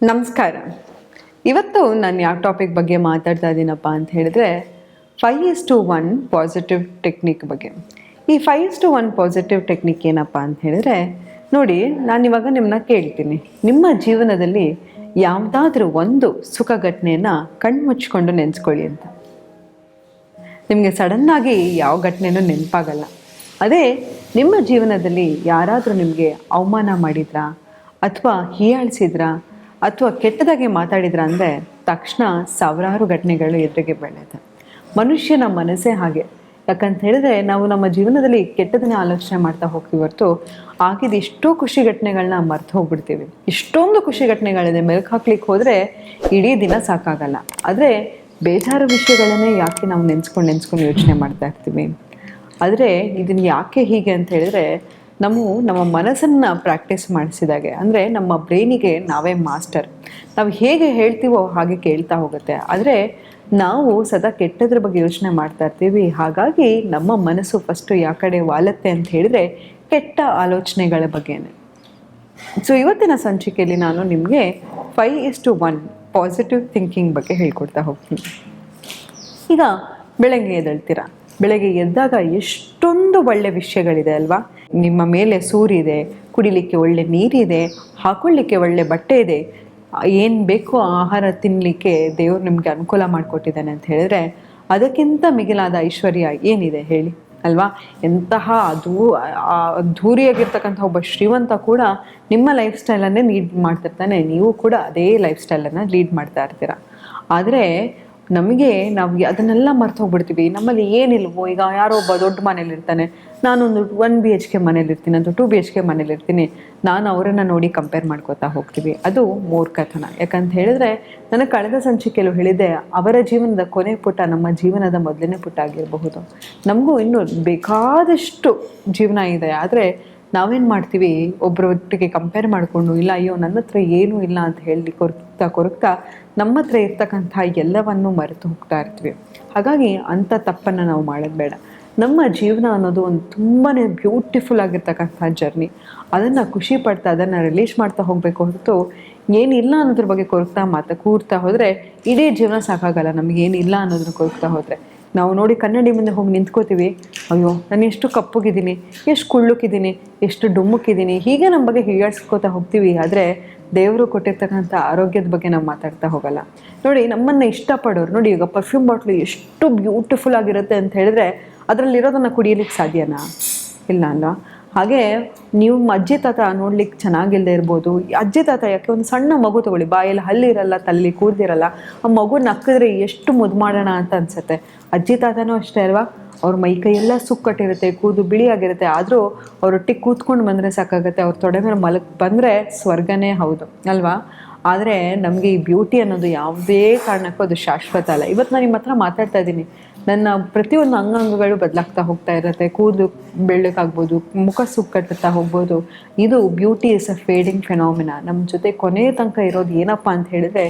ನಮಸ್ಕಾರ. ಇವತ್ತು ನಾನು ಯಾವ ಟಾಪಿಕ್ ಬಗ್ಗೆ ಮಾತಾಡ್ತಾ ಇದ್ದೀನಪ್ಪ ಅಂತ ಹೇಳಿದ್ರೆ 5:1 ಪಾಸಿಟಿವ್ ಟೆಕ್ನಿಕ್ ಬಗ್ಗೆ. ಈ 5:1 ಪಾಸಿಟಿವ್ ಟೆಕ್ನಿಕ್ ಏನಪ್ಪ ಅಂತ ಹೇಳಿದ್ರೆ, ನೋಡಿ, ನಾನಿವಾಗ ನಿಮ್ಮನ್ನ ಕೇಳ್ತೀನಿ, ನಿಮ್ಮ ಜೀವನದಲ್ಲಿ ಯಾವುದಾದ್ರೂ ಒಂದು ಸುಖ ಘಟನೆಯನ್ನು ಕಣ್ಮುಚ್ಕೊಂಡು ನೆನೆಸ್ಕೊಳ್ಳಿ ಅಂತ. ನಿಮಗೆ ಸಡನ್ನಾಗಿ ಯಾವ ಘಟನೆನೂ ನೆನಪಾಗಲ್ಲ. ಅದೇ ನಿಮ್ಮ ಜೀವನದಲ್ಲಿ ಯಾರಾದರೂ ನಿಮಗೆ ಅವಮಾನ ಮಾಡಿದ್ರಾ, ಅಥವಾ ಹೀಯಾಳಿಸಿದ್ರಾ, ಅಥವಾ ಕೆಟ್ಟದಾಗಿ ಮಾತಾಡಿದ್ರ ಅಂದರೆ ತಕ್ಷಣ ಸಾವಿರಾರು ಘಟನೆಗಳು ಎದುರಿಗೆ ಬೀಳುತ್ತೆ. ಮನುಷ್ಯನ ಮನಸ್ಸೇ ಹಾಗೆ. ಯಾಕಂತ ಹೇಳಿದ್ರೆ ನಾವು ನಮ್ಮ ಜೀವನದಲ್ಲಿ ಕೆಟ್ಟದನ್ನೇ ಆಲೋಚನೆ ಮಾಡ್ತಾ ಹೋಗ್ತೀವಿ ಹೊರತು ಆಗಿದ್ದು ಎಷ್ಟೋ ಖುಷಿ ಘಟನೆಗಳನ್ನ ಮರ್ತು ಹೋಗ್ಬಿಡ್ತೀವಿ. ಇಷ್ಟೊಂದು ಖುಷಿ ಘಟನೆಗಳಿದೆ, ಮೆಲುಕು ಹಾಕ್ಲಿಕ್ಕೆ ಹೋದರೆ ಇಡೀ ದಿನ ಸಾಕಾಗಲ್ಲ. ಆದರೆ ಬೇಜಾರು ವಿಷಯಗಳನ್ನೇ ಯಾಕೆ ನಾವು ನೆನೆಸ್ಕೊಂಡು ಯೋಚನೆ ಮಾಡ್ತಾ ಇರ್ತೀವಿ. ಆದರೆ ಇದನ್ನು ಯಾಕೆ ಹೀಗೆ ಅಂತ ಹೇಳಿದ್ರೆ, ನಮ್ಮ ಮನಸ್ಸನ್ನು ಪ್ರಾಕ್ಟೀಸ್ ಮಾಡಿಸಿದಾಗೆ, ಅಂದರೆ ನಮ್ಮ ಬ್ರೈನಿಗೆ ನಾವೇ ಮಾಸ್ಟರ್. ನಾವು ಹೇಗೆ ಹೇಳ್ತೀವೋ ಹಾಗೆ ಕೇಳ್ತಾ ಹೋಗುತ್ತೆ. ಆದರೆ ನಾವು ಸದಾ ಕೆಟ್ಟದ್ರ ಬಗ್ಗೆ ಯೋಚನೆ ಮಾಡ್ತಾ ಇರ್ತೀವಿ. ಹಾಗಾಗಿ ನಮ್ಮ ಮನಸ್ಸು ಫಸ್ಟು ಯಾವ ಕಡೆ ವಾಲತ್ತೆ ಅಂತ ಹೇಳಿದ್ರೆ ಕೆಟ್ಟ ಆಲೋಚನೆಗಳ ಬಗ್ಗೆನೇ. ಸೊ ಇವತ್ತಿನ ಸಂಚಿಕೆಯಲ್ಲಿ ನಾನು ನಿಮಗೆ 5:1 ಪಾಸಿಟಿವ್ ಥಿಂಕಿಂಗ್ ಬಗ್ಗೆ ಹೇಳ್ಕೊಡ್ತಾ ಹೋಗ್ತೀನಿ. ಈಗ ಬೆಳಗ್ಗೆ ಎದ್ದೇಳ್ತೀರಾ. ಬೆಳಗ್ಗೆ ಎದ್ದಾಗ ಎಷ್ಟೊಂದು ಒಳ್ಳೆ ವಿಷಯಗಳಿದೆ ಅಲ್ವಾ. ನಿಮ್ಮ ಮೇಲೆ ಸೂರ್ಯ ಇದೆ, ಕುಡಿಲಿಕ್ಕೆ ಒಳ್ಳೆ ನೀರಿದೆ, ಹಾಕೊಳ್ಳಿಕ್ಕೆ ಒಳ್ಳೆ ಬಟ್ಟೆ ಇದೆ, ಏನು ಬೇಕೋ ಆಹಾರ ತಿನ್ನಲಿಕ್ಕೆ ದೇವರು ನಿಮಗೆ ಅನುಕೂಲ ಮಾಡಿಕೊಟ್ಟಿದ್ದಾನೆ ಅಂತ ಹೇಳಿದ್ರೆ ಅದಕ್ಕಿಂತ ಮಿಗಿಲಾದ ಐಶ್ವರ್ಯ ಏನಿದೆ ಹೇಳಿ ಅಲ್ವಾ. ಎಂತಹ ಅದ್ಧೂರಿಯಾಗಿರ್ತಕ್ಕಂಥ ಒಬ್ಬ ಶ್ರೀಮಂತ ಕೂಡ ನಿಮ್ಮ ಲೈಫ್ ಸ್ಟೈಲನ್ನೇ ಲೀಡ್ ಮಾಡ್ತಿರ್ತಾನೆ, ನೀವು ಕೂಡ ಅದೇ ಲೈಫ್ ಸ್ಟೈಲನ್ನು ಲೀಡ್ ಮಾಡ್ತಾ ಇರ್ತೀರ. ಆದರೆ ನಾವು ಅದನ್ನೆಲ್ಲ ಮರ್ತು ಹೋಗ್ಬಿಡ್ತೀವಿ. ನಮ್ಮಲ್ಲಿ ಏನಿಲ್ವೋ, ಈಗ ಯಾರೋ ಒಬ್ಬ ದೊಡ್ಡ ಮನೇಲಿರ್ತಾನೆ, ನಾನೊಂದು 1 BHK ಮನೇಲಿರ್ತೀನಿ, ಅಥವಾ 2 BHK ಮನೇಲಿರ್ತೀನಿ, ನಾನು ಅವರನ್ನು ನೋಡಿ ಕಂಪೇರ್ ಮಾಡ್ಕೋತಾ ಹೋಗ್ತೀವಿ. ಅದು ಮೂರ್ಖತನ. ಯಾಕಂತ ಹೇಳಿದ್ರೆ ನನಗೆ ಕಳೆದ ಸಂಚಿಕೆಯಲ್ಲೂ ಹೇಳಿದ್ದೆ, ಅವರ ಜೀವನದ ಕೊನೆ ಪುಟ ನಮ್ಮ ಜೀವನದ ಮೊದಲನೇ ಪುಟ ಆಗಿರಬಹುದು. ನಮಗೂ ಇನ್ನೂ ಬೇಕಾದಷ್ಟು ಜೀವನ ಇದೆ. ಆದರೆ ನಾವೇನು ಮಾಡ್ತೀವಿ, ಒಬ್ಬರೊಟ್ಟಿಗೆ ಕಂಪೇರ್ ಮಾಡಿಕೊಂಡು, ಇಲ್ಲ ಅಯ್ಯೋ ನನ್ನ ಹತ್ರ ಏನೂ ಇಲ್ಲ ಅಂತ ಹೇಳಿ ಕೊರಗ್ತಾ ನಮ್ಮ ಹತ್ರ ಇರ್ತಕ್ಕಂಥ ಎಲ್ಲವನ್ನೂ ಮರೆತು ಹೋಗ್ತಾ ಇರ್ತೀವಿ. ಹಾಗಾಗಿ ಅಂಥ ತಪ್ಪನ್ನು ನಾವು ಮಾಡೋದು ಬೇಡ. ನಮ್ಮ ಜೀವನ ಅನ್ನೋದು ಒಂದು ತುಂಬಾ ಬ್ಯೂಟಿಫುಲ್ ಆಗಿರ್ತಕ್ಕಂಥ ಜರ್ನಿ. ಅದನ್ನು ಖುಷಿ ಪಡ್ತಾ, ಅದನ್ನು ರಿಲೀಸ್ ಮಾಡ್ತಾ ಹೋಗಬೇಕು ಹೊರತು ಏನಿಲ್ಲ ಅನ್ನೋದ್ರ ಬಗ್ಗೆ ಕೂರ್ತಾ ಹೋದರೆ ಇಡೀ ಜೀವನ ಸಾಕಾಗಲ್ಲ. ನಮಗೇನಿಲ್ಲ ಅನ್ನೋದನ್ನ ಕೊರಗ್ತಾ ಹೋದರೆ ನಾವು ನೋಡಿ ಕನ್ನಡಿ ಮುಂದೆ ಹೋಗಿ ನಿಂತ್ಕೋತೀವಿ, ಅಯ್ಯೋ ನಾನು ಎಷ್ಟು ಕಪ್ಪಗಿದ್ದೀನಿ, ಎಷ್ಟು ಕುಳ್ಳುಕಿದ್ದೀನಿ, ಎಷ್ಟು ಡುಮ್ಮುಕ್ಕಿದ್ದೀನಿ, ಹೀಗೆ ನಮ್ಮ ಬಗ್ಗೆ ಹೀಯಾಡ್ಸ್ಕೋತಾ ಹೋಗ್ತೀವಿ. ಆದರೆ ದೇವರು ಕೊಟ್ಟಿರ್ತಕ್ಕಂಥ ಆರೋಗ್ಯದ ಬಗ್ಗೆ ನಾವು ಮಾತಾಡ್ತಾ ಹೋಗಲ್ಲ. ನೋಡಿ, ನಮ್ಮನ್ನು ಇಷ್ಟಪಡೋರು ನೋಡಿ, ಈಗ ಪರ್ಫ್ಯೂಮ್ ಬಾಟ್ಲು ಎಷ್ಟು ಬ್ಯೂಟಿಫುಲ್ ಆಗಿರುತ್ತೆ ಅಂತ ಹೇಳಿದ್ರೆ ಅದರಲ್ಲಿರೋದನ್ನು ಕುಡಿಯಲಿಕ್ಕೆ ಸಾಧ್ಯನಾ? ಇಲ್ಲ ಅಲ್ಲ. ಹಾಗೆ ನೀವು ಅಜ್ಜಿ ತಾತ ನೋಡ್ಲಿಕ್ಕೆ ಚೆನ್ನಾಗಿಲ್ಲದೆ ಇರ್ಬೋದು. ಅಜ್ಜಿ ತಾತ ಯಾಕೆ, ಒಂದು ಸಣ್ಣ ಮಗು ತಗೊಳ್ಳಿ, ಬಾಯಲ್ಲಿ ಹಲ್ಲಿರಲ್ಲ, ತಲ್ಲಿ ಕೂರ್ದಿರಲ್ಲ, ಆ ಮಗು ನಕ್ಕಿದ್ರೆ ಎಷ್ಟು ಮುದ್ದು ಮಾಡೋಣ ಅಂತ ಅನ್ಸುತ್ತೆ. ಅಜ್ಜಿ ತಾತನೂ ಅಷ್ಟೇ ಅಲ್ವಾ, ಅವ್ರ ಮೈಕೈಯೆಲ್ಲ ಸುಕ್ಕಟ್ಟಿರುತ್ತೆ, ಕೂದು ಬಿಳಿಯಾಗಿರುತ್ತೆ, ಆದರೂ ಅವರೊಟ್ಟಿಗೆ ಕೂತ್ಕೊಂಡು ಬಂದರೆ ಸಾಕಾಗುತ್ತೆ. ಅವ್ರ ತೊಡೆ ಮೇಲೆ ಬಂದರೆ ಸ್ವರ್ಗನೇ ಹೌದು ಅಲ್ವಾ. ಆದರೆ ನಮಗೆ ಈ ಬ್ಯೂಟಿ ಅನ್ನೋದು ಯಾವುದೇ ಕಾರಣಕ್ಕೂ ಅದು ಶಾಶ್ವತ ಅಲ್ಲ. ಇವತ್ತು ನಾನು ನಿಮ್ಮ ಹತ್ರ ಮಾತಾಡ್ತಾ ಇದ್ದೀನಿ, ನನ್ನ ಪ್ರತಿಯೊಂದು ಅಂಗಾಂಗಗಳು ಬದಲಾಗ್ತಾ ಹೋಗ್ತಾ ಇರುತ್ತೆ. ಕೂದಲು ಬೆಳ್ಳಕ್ಕಾಗ್ಬೋದು, ಮುಖ ಸುಕ್ಕಟ್ಟುತ್ತಾ ಹೋಗ್ಬೋದು. ಇದು beauty is a fading phenomena. ನಮ್ಮ ಜೊತೆ ಕೊನೆಯ ತನಕ ಇರೋದು ಏನಪ್ಪ ಅಂತ ಹೇಳಿದ್ರೆ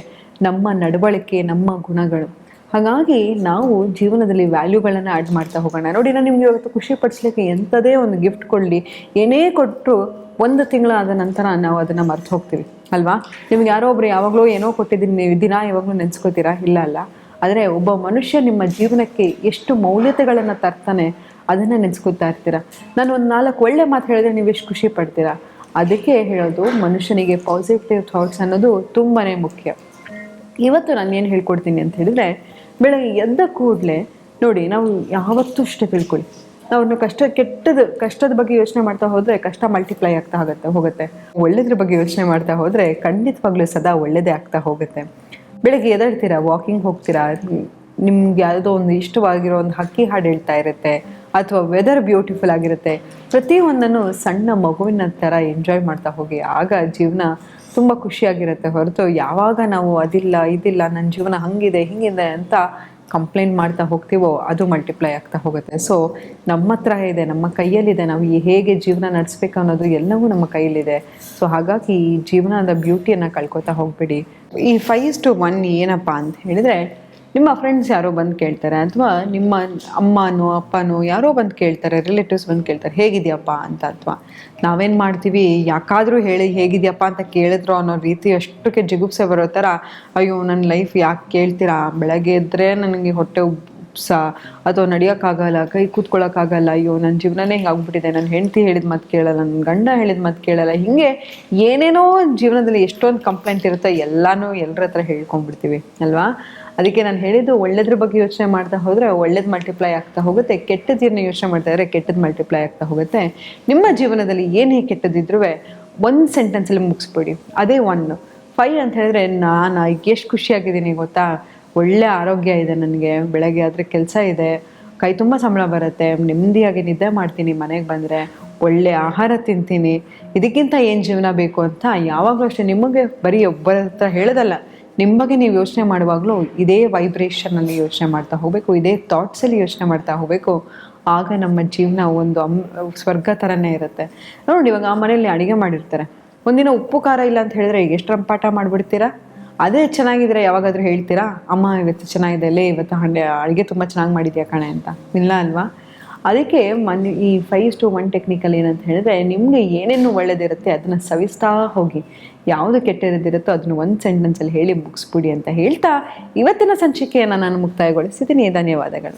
ನಮ್ಮ ನಡವಳಿಕೆ, ನಮ್ಮ ಗುಣಗಳು. ಹಾಗಾಗಿ ನಾವು ಜೀವನದಲ್ಲಿ ವ್ಯಾಲ್ಯೂಗಳನ್ನು ಆ್ಯಡ್ ಮಾಡ್ತಾ ಹೋಗೋಣ. ನೋಡಿ, ನಾನು ನಿಮಗೆ ಇವತ್ತು ಖುಷಿ ಪಡಿಸ್ಲಿಕ್ಕೆ ಎಂಥದೇ ಒಂದು ಗಿಫ್ಟ್ ಕೊಡಲಿ, ಏನೇ ಕೊಟ್ಟರು 1 ತಿಂಗಳಾದ ನಂತರ ನಾವು ಅದನ್ನು ಮರ್ತು ಹೋಗ್ತೀವಿ ಅಲ್ವಾ. ನಿಮ್ಗೆ ಯಾರೋ ಒಬ್ರು ಯಾವಾಗಲೂ ಏನೋ ಕೊಟ್ಟಿದ್ದೀನಿ, ನೀವು ದಿನ ಯಾವಾಗಲೂ ನೆನೆಸ್ಕೋತೀರಾ? ಇಲ್ಲ ಅಲ್ಲ. ಆದರೆ ಒಬ್ಬ ಮನುಷ್ಯ ನಿಮ್ಮ ಜೀವನಕ್ಕೆ ಎಷ್ಟು ಮೌಲ್ಯತೆಗಳನ್ನು ತರ್ತಾನೆ ಅದನ್ನು ನೆನೆಸ್ಕೊತಾ ಇರ್ತೀರ. ನಾನು ಒಂದು 4 ಒಳ್ಳೆ ಮಾತು ಹೇಳಿದ್ರೆ ನೀವು ಎಷ್ಟು ಖುಷಿ ಪಡ್ತೀರಾ. ಅದಕ್ಕೆ ಹೇಳೋದು, ಮನುಷ್ಯನಿಗೆ ಪಾಸಿಟಿವ್ ಥಾಟ್ಸ್ ಅನ್ನೋದು ತುಂಬಾ ಮುಖ್ಯ. ಇವತ್ತು ನಾನು ಏನು ಹೇಳ್ಕೊಡ್ತೀನಿ ಅಂತ ಹೇಳಿದ್ರೆ, ಬೆಳಗ್ಗೆ ಎದ್ದ ಕೂಡಲೇ ನೋಡಿ, ನಾವು ಯಾವತ್ತೂ ಅಷ್ಟೇ ತಿಳ್ಕೊಳ್ಳಿ, ನಾವು ಕಷ್ಟದ ಬಗ್ಗೆ ಯೋಚನೆ ಮಾಡ್ತಾ ಹೋದರೆ ಕಷ್ಟ ಮಲ್ಟಿಪ್ಲೈ ಆಗ್ತಾ ಹೋಗುತ್ತೆ. ಒಳ್ಳೆದ್ರ ಬಗ್ಗೆ ಯೋಚನೆ ಮಾಡ್ತಾ ಹೋದರೆ ಖಂಡಿತವಾಗ್ಲೂ ಸದಾ ಒಳ್ಳೆಯದೇ ಆಗ್ತಾ ಹೋಗುತ್ತೆ. ಬೆಳಗ್ಗೆ ಎದ್ದೇಳ್ತೀರಾ, ವಾಕಿಂಗ್ ಹೋಗ್ತೀರಾ, ನಿಮ್ಗೆ ಯಾವುದೋ ಒಂದು ಇಷ್ಟವಾಗಿರೋ ಒಂದು ಹಕ್ಕಿ ಹಾಡು ಹೇಳ್ತಾ ಇರುತ್ತೆ, ಅಥವಾ ವೆದರ್ ಬ್ಯೂಟಿಫುಲ್ ಆಗಿರುತ್ತೆ. ಪ್ರತಿಯೊಂದನ್ನು ಸಣ್ಣ ಮಗುವಿನ ಥರ ಎಂಜಾಯ್ ಮಾಡ್ತಾ ಹೋಗಿ, ಆಗ ಜೀವನ ತುಂಬ ಖುಷಿಯಾಗಿರುತ್ತೆ. ಹೊರತು ಯಾವಾಗ ನಾವು ಇದಿಲ್ಲ ನನ್ನ ಜೀವನ ಹಂಗಿದೆ ಹಿಂಗಿದೆ ಅಂತ ಕಂಪ್ಲೇಂಟ್ ಮಾಡ್ತಾ ಹೋಗ್ತೀವೋ ಅದು ಮಲ್ಟಿಪ್ಲೈ ಆಗ್ತಾ ಹೋಗುತ್ತೆ. ಸೊ ನಮ್ಮ ಹತ್ರ ಇದೆ, ನಮ್ಮ ಕೈಯಲ್ಲಿದೆ, ನಾವು ಹೇಗೆ ಜೀವನ ನಡೆಸ್ಬೇಕು ಅನ್ನೋದು ಎಲ್ಲವೂ ನಮ್ಮ ಕೈಯಲ್ಲಿದೆ. ಸೊ ಹಾಗಾಗಿ ಈ ಜೀವನದ ಬ್ಯೂಟಿಯನ್ನು ಕಳ್ಕೊತಾ ಹೋಗ್ಬೇಡಿ. ಈ 5:1 ಏನಪ್ಪ ಅಂತ ಹೇಳಿದರೆ, ನಿಮ್ಮ ಫ್ರೆಂಡ್ಸ್ ಯಾರೋ ಬಂದು ಕೇಳ್ತಾರೆ, ಅಥವಾ ನಿಮ್ಮ ಅಮ್ಮನೋ ಅಪ್ಪನೋ ಯಾರೋ ಬಂದು ಕೇಳ್ತಾರೆ, ರಿಲೇಟಿವ್ಸ್ ಬಂದು ಕೇಳ್ತಾರೆ ಹೇಗಿದೆಯಪ್ಪ ಅಂತ. ಅಥವಾ ನಾವೇನು ಮಾಡ್ತೀವಿ, ಯಾಕಾದರೂ ಹೇಳಿ ಹೇಗಿದೆಯಪ್ಪ ಅಂತ ಕೇಳಿದ್ರು ಅನ್ನೋ ರೀತಿ ಅಷ್ಟಕ್ಕೆ ಜಿಗುಪ್ಸೆ ಬರೋ ಥರ, ಅಯ್ಯೋ ನನ್ನ ಲೈಫ್ ಯಾಕೆ ಕೇಳ್ತೀರಾ, ಬೆಳಗ್ಗೆ ಎದ್ದರೆ ನನಗೆ ಹೊಟ್ಟೆ ಉಪ್ಸ, ಅಥವಾ ನಡೆಯೋಕ್ಕಾಗಲ್ಲ, ಕೈ ಕೂತ್ಕೊಳ್ಳೋಕ್ಕಾಗಲ್ಲ, ಅಯ್ಯೋ ನನ್ನ ಜೀವನನೇ ಹಿಂಗೆ ಆಗ್ಬಿಟ್ಟಿದೆ, ನನ್ನ ಹೆಂಡತಿ ಹೇಳಿದ ಮಾತು ಕೇಳಲ್ಲ, ನನ್ನ ಗಂಡ ಹೇಳಿದ ಮಾತು ಕೇಳಲ್ಲ, ಹೀಗೆ ಏನೇನೋ ಜೀವನದಲ್ಲಿ ಎಷ್ಟೊಂದು ಕಂಪ್ಲೇಂಟ್ ಇರುತ್ತೆ, ಎಲ್ಲನೂ ಎಲ್ಲರ ಹತ್ರ ಹೇಳ್ಕೊಂಡ್ಬಿಡ್ತೀವಿ ಅಲ್ವಾ. ಅದಕ್ಕೆ ನಾನು ಹೇಳಿದ್ದು, ಒಳ್ಳೇದ್ರ ಬಗ್ಗೆ ಯೋಚನೆ ಮಾಡ್ತಾ ಹೋದರೆ ಒಳ್ಳೇದು ಮಲ್ಟಿಪ್ಲೈ ಆಗ್ತಾ ಹೋಗುತ್ತೆ, ಕೆಟ್ಟದನ್ನ ಯೋಚನೆ ಮಾಡ್ತಾ ಇದ್ರೆ ಕೆಟ್ಟದ್ದು ಮಲ್ಟಿಪ್ಲೈ ಆಗ್ತಾ ಹೋಗುತ್ತೆ. ನಿಮ್ಮ ಜೀವನದಲ್ಲಿ ಏನೇ ಕೆಟ್ಟದಿದ್ರೂ ಒಂದು ಸೆಂಟೆನ್ಸಲ್ಲಿ ಮುಗಿಸ್ಬಿಡಿ, ಅದೇ 1. 5 ಅಂತ ಹೇಳಿದ್ರೆ, ನಾನು ಎಷ್ಟು ಖುಷಿಯಾಗಿದ್ದೀನಿ ಗೊತ್ತಾ, ಒಳ್ಳೆ ಆರೋಗ್ಯ ಇದೆ ನನಗೆ, ಬೆಳಗ್ಗೆ ಆದರೆ ಕೆಲಸ ಇದೆ, ಕೈ ತುಂಬ ಸಂಬಳ ಬರುತ್ತೆ, ನೆಮ್ಮದಿಯಾಗಿ ನಿದ್ದೆ ಮಾಡ್ತೀನಿ, ಮನೆಗೆ ಬಂದರೆ ಒಳ್ಳೆ ಆಹಾರ ತಿಂತೀನಿ, ಇದಕ್ಕಿಂತ ಏನು ಜೀವನ ಬೇಕು ಅಂತ ಯಾವಾಗಲೂ ಅಷ್ಟೇ ನಿಮಗೆ ಬರೀ ಒಬ್ಬರ ಹತ್ರ ಹೇಳೋದಲ್ಲ, ನಿಮ್ಮ ಬಗ್ಗೆ ನೀವು ಯೋಚನೆ ಮಾಡುವಾಗಲೂ ಇದೇ ವೈಬ್ರೇಷನಲ್ಲಿ ಯೋಚನೆ ಮಾಡ್ತಾ ಹೋಗಬೇಕು, ಇದೇ ಥಾಟ್ಸಲ್ಲಿ ಯೋಚನೆ ಮಾಡ್ತಾ ಹೋಗಬೇಕು. ಆಗ ನಮ್ಮ ಜೀವನ ಒಂದು ಸ್ವರ್ಗ ಥರನೇ ಇರುತ್ತೆ. ನೋಡಿ, ಇವಾಗ ಆ ಮನೇಲಿ ಅಡುಗೆ ಮಾಡಿರ್ತಾರೆ, ಒಂದಿನ ಉಪ್ಪು ಖಾರ ಇಲ್ಲ ಅಂತ ಹೇಳಿದ್ರೆ ಎಷ್ಟು ರಂಪಾಟ ಮಾಡಿಬಿಡ್ತೀರಾ. ಅದೇ ಚೆನ್ನಾಗಿದ್ರೆ ಯಾವಾಗಾದರೂ ಹೇಳ್ತೀರಾ, ಅಮ್ಮ ಇವತ್ತು ಚೆನ್ನಾಗಿದೆ ಲೇ, ಇವತ್ತು ಅಡುಗೆ ತುಂಬ ಚೆನ್ನಾಗಿ ಮಾಡಿದ್ಯಾ ಕಣೆ ಅಂತ? ಇಲ್ಲ ಅಲ್ವಾ. ಅದಕ್ಕೆ ಈ 5:1 ಟೆಕ್ನಿಕಲ್ ಏನಂತ ಹೇಳಿದ್ರೆ, ನಿಮಗೆ ಏನೇನು ಒಳ್ಳೇದಿರುತ್ತೆ ಅದನ್ನು ಸವಿಸ್ತಾ ಹೋಗಿ, ಯಾವುದು ಕೆಟ್ಟದಿರುತ್ತೋ ಅದನ್ನು ಒಂದು ಸೆಂಟೆನ್ಸಲ್ಲಿ ಹೇಳಿ ಮುಗಿಸ್ಬಿಡಿ ಅಂತ ಹೇಳ್ತಾ ಇವತ್ತಿನ ಸಂಚಿಕೆಯನ್ನು ನಾನು ಮುಕ್ತಾಯಗೊಳಿಸಿದ್ದೀನಿ. ಧನ್ಯವಾದಗಳು.